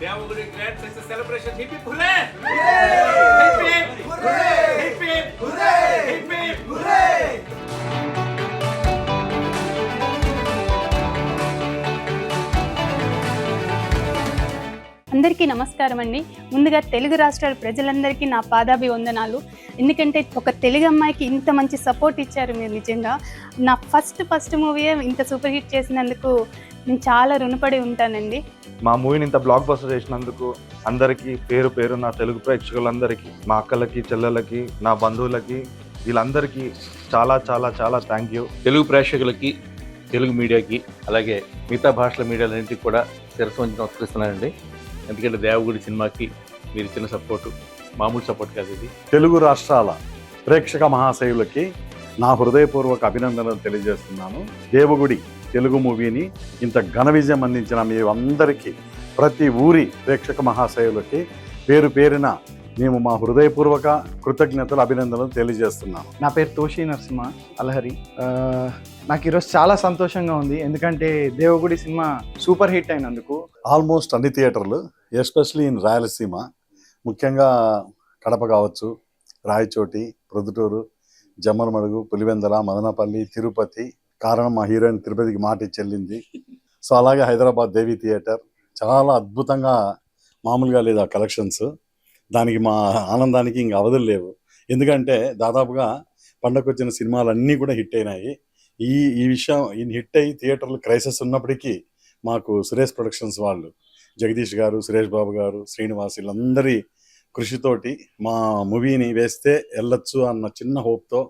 Devagudi Grand Success Celebration. Hip hip hooray! Hip hip hooray! Hip hip hooray! Hip hip hooray! అందరికీ నమస్కారం అండి. ముందుగా తెలుగు రాష్ట్రాల ప్రజలందరికీ నా పాదాభివందనాలు. ఎందుకంటే ఒక తెలుగు అమ్మాయికి ఇంత మంచి సపోర్ట్ ఇచ్చారు మీరు. నిజంగా నా ఫస్ట్ మూవీయే ఇంత సూపర్ హిట్ చేసినందుకు నేను చాలా రుణపడి ఉంటానండి. మా మూవీని ఇంత బ్లాక్ బస్టర్ చేసినందుకు అందరికీ పేరు పేరు నా తెలుగు ప్రేక్షకులందరికీ, మా అక్కలకి, చెల్లెలకి, నా బంధువులకి, వీళ్ళందరికీ చాలా చాలా చాలా థ్యాంక్ యూ. తెలుగు ప్రేక్షకులకి, తెలుగు మీడియాకి, అలాగే మిగతా భాషల మీడియాలన్నింటికి కూడా శిరస్సు వంచి నమస్కరిస్తున్నానండి. ఎందుకంటే దేవగుడి సినిమాకి మీరు ఇచ్చిన సపోర్టు మామూలు సపోర్ట్ కాదు. ఇది తెలుగు రాష్ట్రాల ప్రేక్షక మహాశయులకి నా హృదయపూర్వక అభినందనలు తెలియజేస్తున్నాను. దేవగుడి తెలుగు మూవీని ఇంత ఘన విజయం అందించిన మీ అందరికీ, ప్రతి ఊరి ప్రేక్షక మహాశయులకి పేరు పేరున మేము మా హృదయపూర్వక కృతజ్ఞతలు, అభినందనలు తెలియజేస్తున్నాను. నా పేరు తోషి నరసింహ అలహరి. నాకు ఈరోజు చాలా సంతోషంగా ఉంది, ఎందుకంటే దేవగుడి సినిమా సూపర్ హిట్ అయినందుకు. ఆల్మోస్ట్ అన్ని థియేటర్లు, ఎస్పెషలీ ఇన్ రాయలసీమ, ముఖ్యంగా కడప కావచ్చు, రాయచోటి, ప్రొద్దుటూరు, జమ్మలమడుగు, పులివెందల, మదనపల్లి, తిరుపతి, కారణం మా హీరోయిన్ తిరుపతికి మాట చెల్లింది. సో అలాగే హైదరాబాద్ దేవి థియేటర్ చాలా అద్భుతంగా, మామూలుగా లేదు ఆ కలెక్షన్స్. దానికి మా ఆనందానికి ఇంక అవధులు లేవు. ఎందుకంటే దాదాపుగా పండగకు వచ్చిన సినిమాలన్నీ కూడా హిట్ అయినాయి. ఈ విషయం హిట్ అయ్యి థియేటర్లు క్రైసిస్ ఉన్నప్పటికీ మాకు సురేష్ ప్రొడక్షన్స్ వాళ్ళు, జగదీష్ గారు, సురేష్ బాబు గారు, శ్రీనివాస్, వీళ్ళందరి కృషితోటి మా మూవీని వేస్తే వెళ్ళొచ్చు అన్న చిన్న హోప్తో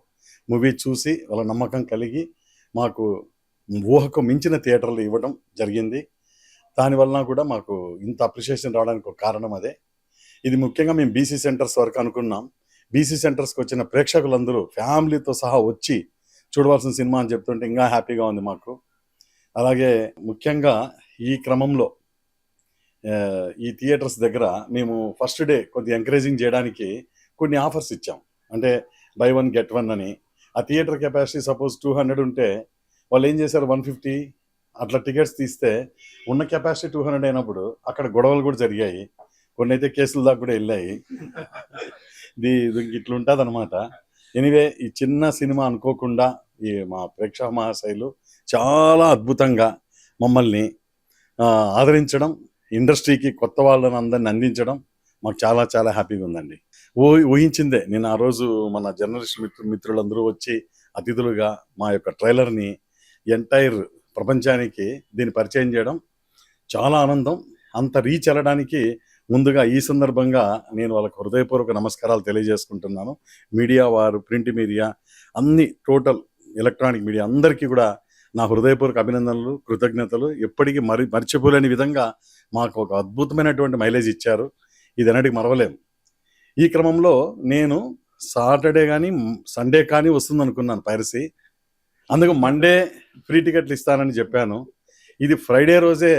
మూవీ చూసి వాళ్ళ నమ్మకం కలిగి మాకు ఊహకు మించిన థియేటర్లు ఇవ్వడం జరిగింది. దానివల్ల కూడా మాకు ఇంత అప్రిషియేషన్ రావడానికి ఒక కారణం అదే. ఇది ముఖ్యంగా మేము బీసీ సెంటర్స్ వరకు అనుకున్నాం. బీసీ సెంటర్స్కి వచ్చిన ప్రేక్షకులందరూ ఫ్యామిలీతో సహా వచ్చి చూడవలసిన సినిమా అని చెప్తుంటే ఇంకా హ్యాపీగా ఉంది మాకు. అలాగే ముఖ్యంగా ఈ క్రమంలో ఈ థియేటర్స్ దగ్గర మేము ఫస్ట్ డే కొద్దిగా ఎంకరేజింగ్ చేయడానికి కొన్ని ఆఫర్స్ ఇచ్చాం. అంటే బై 1 get 1 అని. ఆ థియేటర్ కెపాసిటీ సపోజ్ 200 ఉంటే వాళ్ళు ఏం చేశారు, 150 అట్లా టికెట్స్ తీస్తే ఉన్న కెపాసిటీ 200 అయినప్పుడు అక్కడ గొడవలు కూడా జరిగాయి. కొన్ని అయితే కేసుల దాకా కూడా వెళ్ళాయి. ఇట్లా ఉంటుంది అనమాట. ఎనీవే, ఈ చిన్న సినిమా అనుకోకుండా ఈ మా ప్రేక్షక మహాశైలు చాలా అద్భుతంగా మమ్మల్ని ఆదరించడం, ఇండస్ట్రీకి కొత్త వాళ్ళని అందరిని అందించడం మాకు చాలా చాలా హ్యాపీగా ఉందండి. ఊహించిందే. నేను ఆ రోజు మన జర్నలిస్ట్ మిత్రులందరూ వచ్చి అతిథులుగా మా యొక్క ట్రైలర్ని ఎంటైర్ ప్రపంచానికి దీన్ని పరిచయం చేయడం చాలా ఆనందం. అంత రీచ్ వెళ్ళడానికి ముందుగా ఈ సందర్భంగా నేను వాళ్ళకు హృదయపూర్వక నమస్కారాలు తెలియజేసుకుంటున్నాను. మీడియా వారు, ప్రింట్ మీడియా, అన్ని టోటల్ ఎలక్ట్రానిక్ మీడియా అందరికీ కూడా నా హృదయపూర్వక అభినందనలు, కృతజ్ఞతలు. ఎప్పటికీ మర్చిపోలేని విధంగా మాకు ఒక అద్భుతమైనటువంటి మైలేజ్ ఇచ్చారు. ఇది అన్నటికి మరవలేము. ఈ క్రమంలో నేను సాటర్డే కానీ సండే కానీ వస్తుంది అనుకున్నాను పైరసీ. అందుకు మండే ఫ్రీ టికెట్లు ఇస్తానని చెప్పాను. ఇది ఫ్రైడే రోజే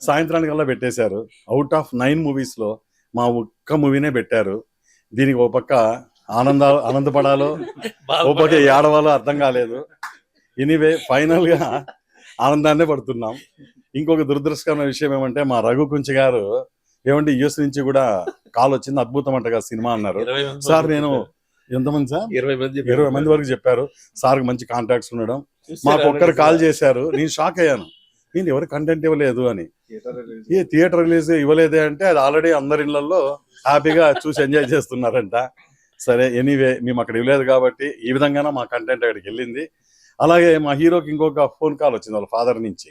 సాయంత్రానికల్లా పెట్టేశారు. అవుట్ ఆఫ్ 9 మూవీస్లో మా ఒక్క మూవీనే పెట్టారు. దీనికి ఓ పక్క ఆనందపడాలో, ఓ పక్క ఏడవాలో అర్థం కాలేదు. ఎనీవే, ఫైనల్గా ఆనందాన్నే పడుతున్నాం. ఇంకొక దురదృష్టకరమైన విషయం ఏమంటే, మా రఘు కుంచి గారు ఏమంటే యూఎస్ నుంచి కూడా కాల్ వచ్చింది, అద్భుతం అంటగా సినిమా అన్నారు. సార్ నేను ఎంతమంది సార్ 20 మంది వరకు చెప్పారు. సార్కి మంచి కాంటాక్ట్స్ ఉండడం. మాకు ఒక్కరు కాల్ చేశారు. నేను షాక్ అయ్యాను, నేను ఎవరు కంటెంట్ ఇవ్వలేదు అని. ఏ థియేటర్ రిలీజ్ ఇవ్వలేదే అంటే అది ఆల్రెడీ అందరి ఇళ్లలో హ్యాపీగా చూసి ఎంజాయ్ చేస్తున్నారంట. సరే, ఎనీవే మేము అక్కడ ఇవ్వలేదు కాబట్టి ఈ విధంగానే మా కంటెంట్ అక్కడికి వెళ్ళింది. అలాగే మా హీరోకి ఇంకొక ఫోన్ కాల్ వచ్చింది వాళ్ళ ఫాదర్ నుంచి,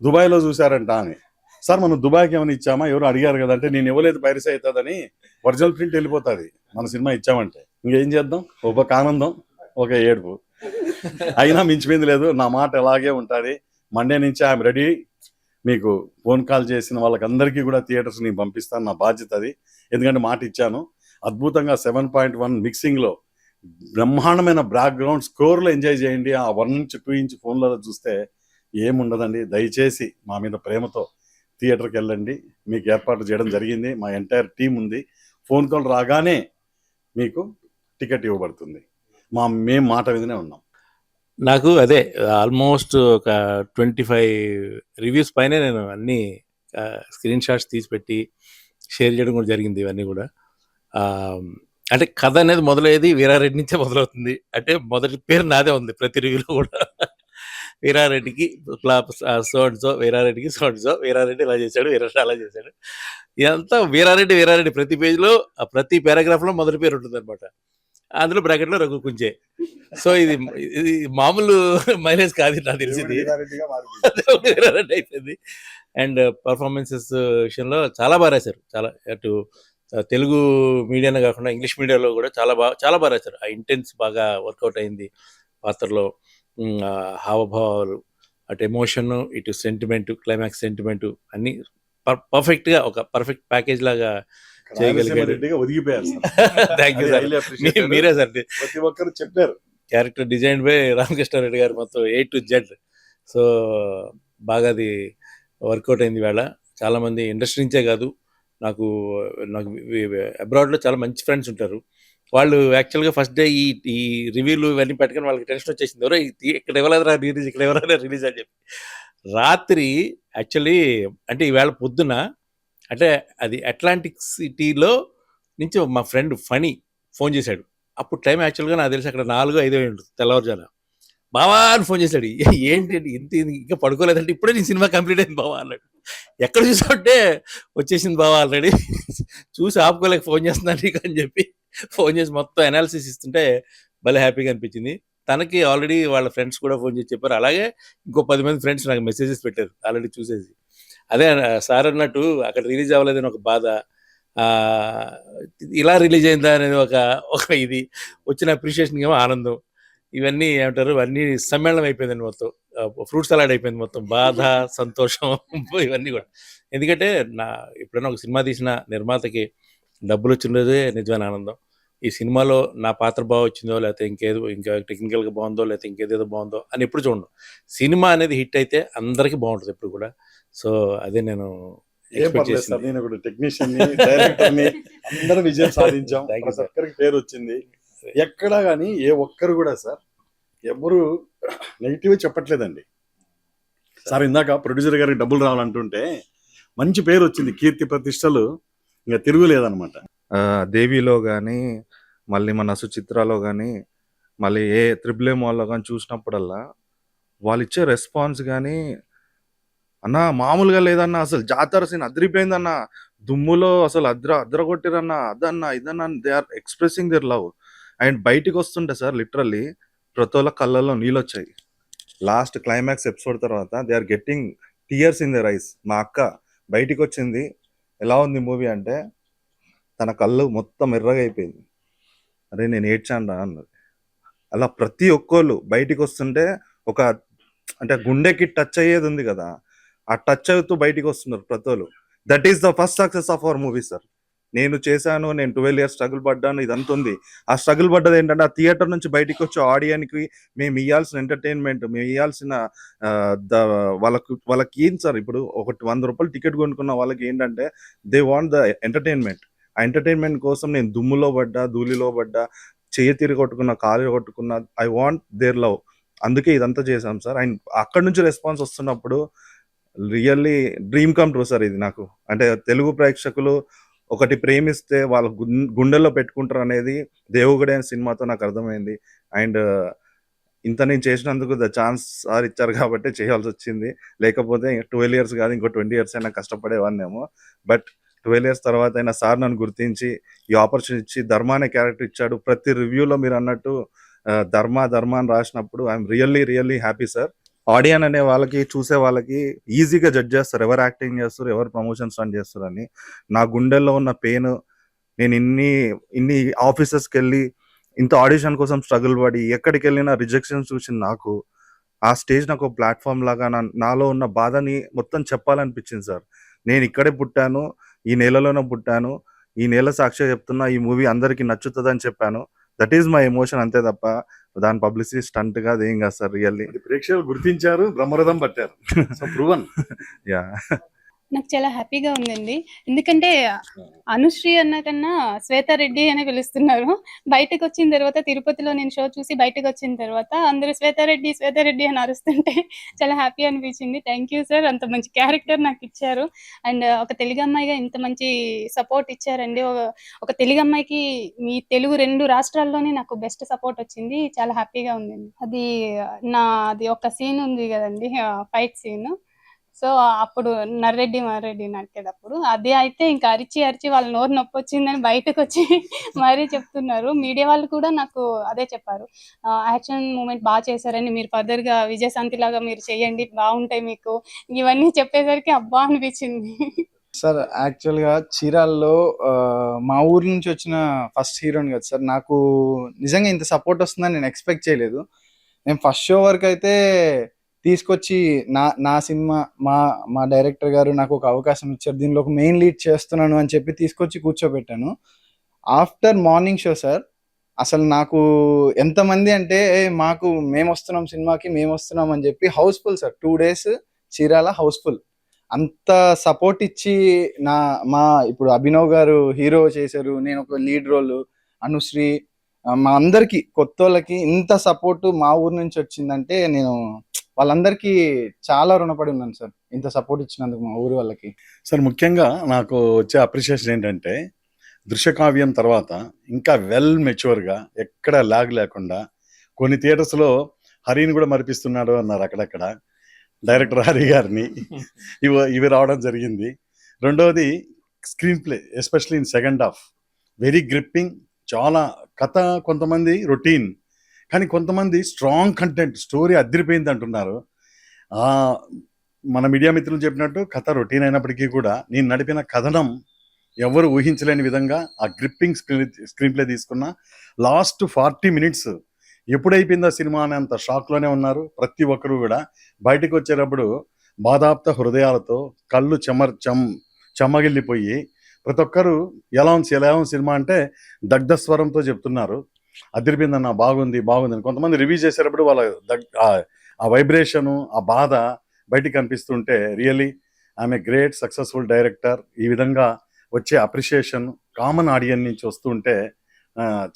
దుబాయ్లో చూశారంట అని. సార్ మనం దుబాయ్కి ఏమైనా ఇచ్చామా, ఎవరు అడిగారు కదా అంటే, నేను ఇవ్వలేదు, పైరసీ అవుతుందని, ఒరిజినల్ ప్రింట్ వెళ్ళిపోతుంది మన సినిమా ఇచ్చామంటే. ఇంకేం చేద్దాం, ఒక ఆనందం, ఒక ఏడుపు. అయినా మించిపోయింది లేదు. నా మాట ఎలాగే ఉంటుంది. మండే నుంచి ఐఎమ్ రెడీ. మీకు ఫోన్ కాల్ చేసిన వాళ్ళకందరికీ కూడా థియేటర్స్ నేను పంపిస్తాను, నా బాధ్యత అది. ఎందుకంటే మాట ఇచ్చాను. అద్భుతంగా 7.1 మిక్సింగ్లో బ్రహ్మాండమైన బ్యాక్గ్రౌండ్ స్కోర్లో ఎంజాయ్ చేయండి. ఆ 1 నుంచి 2 ఇంచ్ ఫోన్లలో చూస్తే ఏముండదండి. దయచేసి మా మీద ప్రేమతో థియేటర్కి వెళ్ళండి. మీకు ఏర్పాటు చేయడం జరిగింది. మా ఎంటైర్ టీం ఉంది. ఫోన్ కాల్ రాగానే మీకు టికెట్ ఇవ్వబడుతుంది. మేము మాట మీదనే ఉన్నాం. నాకు అదే ఆల్మోస్ట్ ఒక 25 రివ్యూస్ పైనే నేను అన్నీ స్క్రీన్ షాట్స్ తీసి పెట్టి షేర్ చేయడం కూడా జరిగింది. ఇవన్నీ కూడా అంటే కథ అనేది మొదలయ్యేది వీరారెడ్డి నుంచే మొదలవుతుంది. అంటే మొదటి పేరు నాదే ఉంది ప్రతి రివ్యూలో కూడా. వీరారెడ్డికి సో అండ్ సో, వీరారెడ్డికి సో అండ్ సో, వీరారెడ్డి ఇలా చేశాడు, వీరారెడ్డి అలా చేశాడు. ఇదంతా వీరారెడ్డి వీరారెడ్డి ప్రతి పేజ్లో ప్రతి పారాగ్రాఫ్లో మొదటి పేరు ఉంటుంది అనమాట. అందులో బ్రాకెట్లో రఘు కుంచే. సో ఇది ఇది మామూలు మైలేజ్ కాదు నాకు తెలిసింది. వీరారెడ్డి అయిపోయింది. అండ్ పర్ఫార్మెన్సెస్ విషయంలో చాలా బాగా రాశారు. చాలా అటు తెలుగు మీడియానే కాకుండా ఇంగ్లీష్ మీడియాలో కూడా చాలా బాగా రాశారు. ఆ ఇంటెన్స్ బాగా వర్కౌట్ అయింది పాత్రలో. హావభావాలు, అటు ఎమోషన్, ఇటు సెంటిమెంట్, క్లైమాక్స్ సెంటిమెంట్ అన్ని పర్ఫెక్ట్గా ఒక పర్ఫెక్ట్ ప్యాకేజ్ లాగా చేయగలిగాడు. Thank you sir. మీరే సార్ ప్రతి ఒక్కరు చెప్పారు. క్యారెక్టర్ డిజైన్ బై రామకృష్ణారెడ్డి గారు మొత్తం A to Z. సో బాగా అది వర్కౌట్ అయింది. వేళ చాలామంది ఇండస్ట్రీ నుంచే కాదు, నాకు అబ్రాడ్లో చాలా మంచి ఫ్రెండ్స్ ఉంటారు. వాళ్ళు యాక్చువల్గా ఫస్ట్ డే ఈ రివ్యూలు ఇవన్నీ పెట్టుకుని వాళ్ళకి టెన్షన్ వచ్చేసింది. ఎవరో ఇక్కడ ఇవ్వలేదురా రిలీజ్, ఇక్కడ ఎవరైనా రిలీజ్ అని చెప్పి. రాత్రి యాక్చువల్లీ అంటే ఈవేళ పొద్దున అంటే అది అట్లాంటిక్ సిటీలో నుంచి మా ఫ్రెండ్ ఫనీ ఫోన్ చేశాడు. అప్పుడు టైం యాక్చువల్గా నాకు తెలిసి అక్కడ 4-5 ఉంటుంది తెల్లవారుజాన. బావా అని ఫోన్ చేశాడు. ఏంటి ఇంత ఇంకా పడుకోలేదంటే ఇప్పుడే నీ సినిమా కంప్లీట్ అయింది బావా అన్నాడు. ఎక్కడ చూసామంటే వచ్చేసింది బావా ఆల్రెడీ, చూసి ఆపుకోలేక ఫోన్ చేస్తున్నాను నీకు అని చెప్పి ఫోన్ చేసి మొత్తం అనాలిసిస్ ఇస్తుంటే భలే హ్యాపీగా అనిపించింది. తనకి ఆల్రెడీ వాళ్ళ ఫ్రెండ్స్ కూడా ఫోన్ చేసి చెప్పారు. అలాగే ఇంకో 10 మంది ఫ్రెండ్స్ నాకు మెసేజెస్ పెట్టారు ఆల్రెడీ చూసేసి. అదే సార్ అన్నట్టు అక్కడ రిలీజ్ అవ్వలేదని ఒక బాధ, ఇలా రిలీజ్ అయిందా అనేది ఒక ఇది, వచ్చిన అప్రిషియేషన్ ఏమో ఆనందం. ఇవన్నీ ఏమంటారు, అన్నీ సమ్మేళనం అయిపోయిందండి. మొత్తం ఫ్రూట్ సలాడ్ అయిపోయింది. మొత్తం బాధ, సంతోషం ఇవన్నీ కూడా. ఎందుకంటే ఎప్పుడైనా ఒక సినిమా తీసిన నిర్మాతకి డబ్బులు వచ్చినదే నిజమైన ఆనందం. ఈ సినిమాలో నా పాత్ర బాగా వచ్చిందో, లేకపోతే ఇంకా టెక్నికల్గా బాగుందో, లేకపోతే ఇంకేదేదో బాగుందో అని ఎప్పుడు చూడను. సినిమా అనేది హిట్ అయితే అందరికీ బాగుంటుంది ఎప్పుడు కూడా. సో అదే నేను టెక్నీషియన్ అందరూ విజయం సాధించాం. ఒక్కరికి పేరు వచ్చింది. ఎక్కడా కానీ ఏ ఒక్కరు కూడా సార్ ఎవరు నెగిటివ్ చెప్పట్లేదండి. సార్ ఇందాక ప్రొడ్యూసర్ గారికి డబ్బులు రావాలంటుంటే మంచి పేరు వచ్చింది, కీర్తి ప్రతిష్టలు ఇంకా తిరుగులేదనమాట. దేవిలో కానీ, మళ్ళీ మన సుచిత్రలో కానీ, మళ్ళీ ఏ AAA మాల్లో కానీ చూసినప్పుడల్లా వాళ్ళు ఇచ్చే రెస్పాన్స్ కానీ అన్న మామూలుగా లేదన్న. అసలు జాతర సీన్ అదిరిపోయిందన్న, దుమ్ములో అసలు అద్ర కొట్టిరన్న, అదన్న ఇదన్న. They are expressing their love. And బయటికి వస్తుంటే సార్ లిటరల్లీ ప్రతి ఒక్క కళ్ళల్లో నీళ్ళు వచ్చాయి. లాస్ట్ క్లైమాక్స్ ఎపిసోడ్ తర్వాత they are getting tears in their eyes. మా అక్క బయటికి వచ్చింది, ఎలా ఉంది మూవీ అంటే తన కళ్ళు మొత్తం ఎర్రగా అయిపోయింది. అరే నేను ఏడ్చాను రా అన్నది. అలా ప్రతి ఒక్కళ్ళు బయటికి వస్తుంటే ఒక అంటే గుండెకి టచ్ అయ్యేది ఉంది కదా, ఆ టచ్ అవుతూ బయటికి వస్తున్నారు ప్రతి ఒళ్ళు. That is the first success of our movie sir. నేను చేశాను, నేను 12 years స్ట్రగుల్ పడ్డాను, ఇదంతా ఉంది. ఆ స్ట్రగుల్ పడ్డది ఏంటంటే ఆ థియేటర్ నుంచి బయటికి వచ్చే ఆడియన్కి మేము ఇవ్వాల్సిన ఎంటర్టైన్మెంట్, మేము ఇవ్వాల్సిన వాళ్ళకి ఏం సార్, ఇప్పుడు ఒకటి 100 రూపాయలు టికెట్ కొనుక్కున్న వాళ్ళకి ఏంటంటే దే వాంట్ ద ఎంటర్టైన్మెంట్. ఆ ఎంటర్టైన్మెంట్ కోసం నేను దుమ్ములో పడ్డా, ధూళిలో పడ్డా, చెయ్యి తిరిగి కొట్టుకున్నా, కాలు కొట్టుకున్నా, ఐ వాంట్ దేర్ లవ్. అందుకే ఇదంతా చేశాం సార్. అండ్ అక్కడ నుంచి రెస్పాన్స్ వస్తున్నప్పుడు really dream come true sir ఇది నాకు. అంటే తెలుగు ప్రేక్షకులు ఒకటి ప్రేమిస్తే వాళ్ళ గుండెల్లో పెట్టుకుంటారు అనేది దేవుగుడే అనే సినిమాతో నాకు అర్థమైంది. అండ్ ఇంత నేను చేసినందుకు ద ఛాన్స్ సార్ ఇచ్చారు కాబట్టి చేయాల్సి వచ్చింది. లేకపోతే 12 years కాదు, ఇంకో 20 years అయినా కష్టపడేవాన్నేమో. బట్ 12 years తర్వాత అయినా సార్ నన్ను గుర్తించి ఈ ఆపర్చునిటీ ఇచ్చి ధర్మ అనే క్యారెక్టర్ ఇచ్చాడు. ప్రతి రివ్యూలో మీరు అన్నట్టు ధర్మ అని రాసినప్పుడు ఐఎమ్ రియల్లీ హ్యాపీ సార్. ఆడియన్ అనే వాళ్ళకి, చూసే వాళ్ళకి ఈజీగా జడ్జ్ చేస్తారు ఎవరు యాక్టింగ్ చేస్తారు, ఎవరు ప్రమోషన్స్ రన్ చేస్తారు అని. నా గుండెల్లో ఉన్న పెయిన్, నేను ఇన్ని ఆఫీసెస్కి వెళ్ళి ఇంత ఆడిషన్ కోసం స్ట్రగుల్ పడి ఎక్కడికి వెళ్ళినా రిజెక్షన్స్ చూసింది నాకు. ఆ స్టేజ్ నాకు ఒక ప్లాట్ఫామ్ లాగా నాలో ఉన్న బాధని మొత్తం చెప్పాలనిపించింది సార్. నేను ఇక్కడే పుట్టాను, ఈ నెలలోనే పుట్టాను, ఈ నెల సాక్షిగా చెప్తున్నా ఈ మూవీ అందరికీ నచ్చుతుందని చెప్పాను. దట్ ఈస్ మై ఎమోషన్, అంతే తప్ప దాని పబ్లిసిటీ స్టంట్ గా అదేం కాదు సార్. రియల్లీ ప్రేక్షకులు గుర్తించారు, బ్రహ్మరథం పట్టారు. So proven. యా నాకు చాలా హ్యాపీగా ఉందండి. ఎందుకంటే అనుశ్రీ అన్న కన్నా శ్వేతారెడ్డి అనే పిలుస్తున్నారు. బయటకొచ్చిన తర్వాత తిరుపతిలో నేను షో చూసి బయటకొచ్చిన తర్వాత అందరూ శ్వేతారెడ్డి, శ్వేతారెడ్డి అని అరుస్తుంటే చాలా హ్యాపీ అనిపించింది. Thank you sir. అంత మంచి క్యారెక్టర్ నాకిచ్చారు. అండ్ ఒక తెలుగు అమ్మాయిగా ఇంత మంచి సపోర్ట్ ఇచ్చారండి. ఒక తెలుగు అమ్మాయికి మీ తెలుగు 2 రాష్ట్రాల్లోనే నాకు బెస్ట్ సపోర్ట్ వచ్చింది. చాలా హ్యాపీగా ఉందండి. అది ఒక సీన్ ఉంది గదండీ! Fight scene. సో, అప్పుడు నర్రెడ్డి నరికేటప్పుడు. అది అయితే ఇంకా అరిచి వాళ్ళ నోరు నొప్పొచ్చిందని బయటకొచ్చి మరీ చెప్తున్నారు. మీడియా వాళ్ళు కూడా నాకు అదే చెప్పారు. యాక్షన్ మూవ్‌మెంట్ చేశారండి. మీరు ఫర్దర్‌గా విజయశాంతిలాగా మీరు చేయండి. బావుంటాయి మీకు. ఇవన్నీ చెప్పేసరికి అబ్బా! అనిపించింది. సార్ యాక్చువల్‌గా చీరాల్లో మా ఊరు నుంచి వచ్చిన ఫస్ట్ హీరోని కదా సార్. నాకు నిజంగా ఇంత సపోర్ట్ వస్తుందని నేను ఎక్స్‌పెక్ట్ చేయలేదు. నేను ఫస్ట్ షో వరకైతే తీసుకొచ్చి నా సినిమా మా డైరెక్టర్ గారు నాకు ఒక అవకాశం ఇచ్చారు. దీనిలో ఒక మెయిన్ లీడ్ చేస్తున్నాను అని చెప్పి తీసుకొచ్చి కూర్చోబెట్టాను. ఆఫ్టర్ మార్నింగ్ షో సార్ అసలు నాకు ఎంతమంది అంటే మేమొస్తున్నాం సినిమాకి మేమొస్తున్నాం అని చెప్పి house full sir. 2 days Chirala house full. అంత సపోర్ట్ ఇచ్చి ఇప్పుడు అభినవ్ గారు హీరో చేశారు. నేను ఒక లీడ్ రోల్. అనుశ్రీ మా అందరికి కొత్తోళ్ళకి ఇంత సపోర్ట్ మా ఊరు నుంచి వచ్చిందంటే నేను వాళ్ళందరికీ చాలా రుణపడి ఉన్నాను సార్. ఇంత సపోర్ట్ ఇచ్చినందుకు మా ఊరి వాళ్ళకి. సార్ ముఖ్యంగా నాకు వచ్చే అప్రిషియేషన్ ఏంటంటే దృశ్యకావ్యం తర్వాత ఇంకా వెల్ మెచ్యూర్గా ఎక్కడ లాగ్ లేకుండా కొన్ని థియేటర్స్లో హరిని కూడా మరిపిస్తున్నాడు అన్నారు అక్కడక్కడ డైరెక్టర్ హరి గారిని. ఇవి రావడం జరిగింది. రెండవది screen play especially in second half very gripping. చాలా కథ కొంతమంది రొటీన్ కానీ కొంతమంది స్ట్రాంగ్ కంటెంట్ స్టోరీ అదిరిపోయింది అంటున్నారు. మన మీడియా మిత్రులు చెప్పినట్టు కథ రొటీన్ అయినప్పటికీ కూడా నేను నడిపిన కథనం ఎవరు ఊహించలేని విధంగా ఆ గ్రిప్పింగ్ స్క్రీన్ ప్లే తీసుకున్న లాస్ట్ 40 మినిట్స్ ఎప్పుడైపోయిందా సినిమా అనేంత షాక్లోనే ఉన్నారు ప్రతి ఒక్కరు కూడా. బయటకు వచ్చేటప్పుడు బాధాప్త హృదయాలతో కళ్ళు చెమ్మగిల్లిపోయి ప్రతి ఒక్కరు ఎలా ఉంది సినిమా అంటే దగ్ధ స్వరంతో చెప్తున్నారు. అదిరిపోయిందన్న బాగుంది అని. కొంతమంది రివ్యూ చేసేటప్పుడు వాళ్ళ ఆ వైబ్రేషను ఆ బాధ బయటికి కనిపిస్తుంటే really I'm a great successful director. ఈ విధంగా వచ్చే అప్రిషియేషన్ కామన్ ఆడియన్స్ నుంచి వస్తుంటే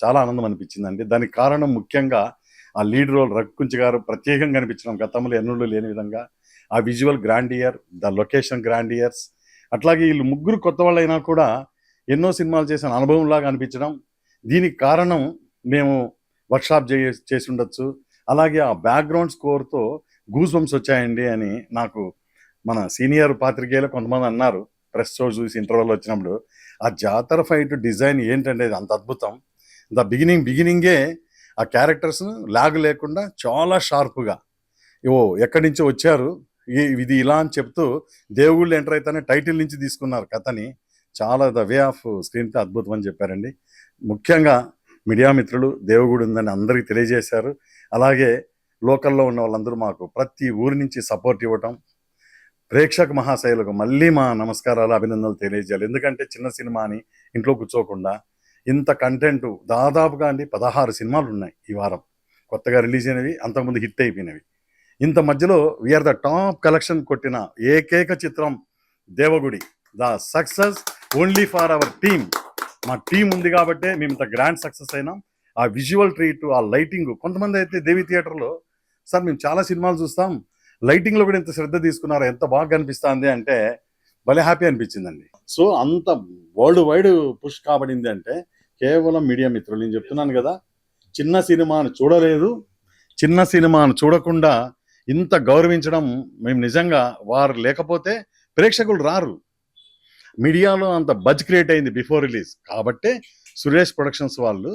చాలా ఆనందం అనిపించిందండి. దానికి కారణం ముఖ్యంగా ఆ లీడ్ రోల్ రఘుకుంచి గారు ప్రత్యేకంగా కనిపించడం గతంలో ఎన్నుళ్ళు లేని విధంగా ఆ visual grandeur the location Grandier's. అట్లాగే వీళ్ళు ముగ్గురు కొత్త వాళ్ళు అయినా కూడా ఎన్నో సినిమాలు చేసిన అనుభవంలాగా అనిపించడం. దీనికి కారణం మేము వర్క్షాప్ చేసి ఉండొచ్చు. అలాగే ఆ బ్యాక్గ్రౌండ్ స్కోర్తో గూస్ బంప్స్ వచ్చాయండి అని నాకు మన సీనియర్ పాత్రికేయులు కొంతమంది అన్నారు ప్రెస్ షో చూసి ఇంటర్వెల్ వచ్చినప్పుడు. ఆ జాతర ఫైట్ డిజైన్ ఏంటంటే అంత అద్భుతం. ద బిగినింగే ఆ క్యారెక్టర్స్ లాగ్ లేకుండా చాలా షార్ప్గా ఎక్కడి నుంచో వచ్చారు ఇది ఇలా అని చెప్తూ దేవుళ్ళు ఎంటర్ అయితేనే టైటిల్ నుంచి తీసుకున్నారు కథని. చాలా the way off screen play అద్భుతం అని చెప్పారండి. ముఖ్యంగా మీడియా మిత్రులు దేవుగుడి ఉందని అందరికీ తెలియజేశారు. అలాగే లోకల్లో ఉన్న వాళ్ళందరూ మాకు ప్రతి ఊరి నుంచి సపోర్ట్ ఇవ్వటం. ప్రేక్షక మహాశైలకు మళ్ళీ మా నమస్కారాలు అభినందనలు తెలియజేయాలి. ఎందుకంటే చిన్న సినిమా అని ఇంట్లో కూర్చోకుండా ఇంత కంటెంట్ దాదాపుగా 16 సినిమాలు ఉన్నాయి ఈ వారం కొత్తగా రిలీజ్ అయినవి, అంతకుముందు హిట్ అయిపోయినవి. ఇంత మధ్యలో వీఆర్ ద టాప్ కలెక్షన్ కొట్టిన ఏకైక చిత్రం Devagudi. The success only for our team. మా టీం ఉంది కాబట్టే మేము ఇంత గ్రాండ్ సక్సెస్ అయినాం. ఆ విజువల్ ట్రీట్, ఆ లైటింగ్. కొంతమంది అయితే దేవి థియేటర్లో సార్ మేము చాలా సినిమాలు చూస్తాం, లైటింగ్లో కూడా ఇంత శ్రద్ధ తీసుకున్నారు, ఎంత బాగా కనిపిస్తుంది అంటే భలే హ్యాపీ అనిపించిందండి. సో అంత వరల్డ్ వైడ్ పుష్ కాబడింది అంటే కేవలం మీడియా మిత్రులు. నేను చెప్తున్నాను కదా, చిన్న సినిమాను చూడలేదు, చిన్న సినిమాను చూడకుండా ఇంత గౌరవించడం మేము నిజంగా వారు లేకపోతే ప్రేక్షకులు రారు. మీడియాలో అంత బజ్ క్రియేట్ అయింది బిఫోర్ రిలీజ్ కాబట్టే సురేష్ ప్రొడక్షన్స్ వాళ్ళు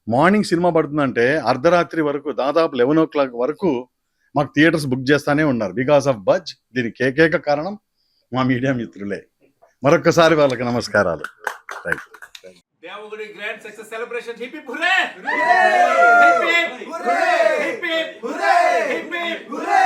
మార్నింగ్ సినిమా పడుతుందంటే అర్ధరాత్రి వరకు దాదాపు 11 o'clock వరకు మాకు థియేటర్స్ బుక్ చేస్తానే ఉన్నారు బికాస్ ఆఫ్ బజ్. దీనికి ఏకైక కారణం మా మీడియా మిత్రులే. మరొకసారి వాళ్ళకి నమస్కారాలు. Right. Devagudi grand success celebration. Hip hip hurray! Hip hip hurray! Hip hip hurray!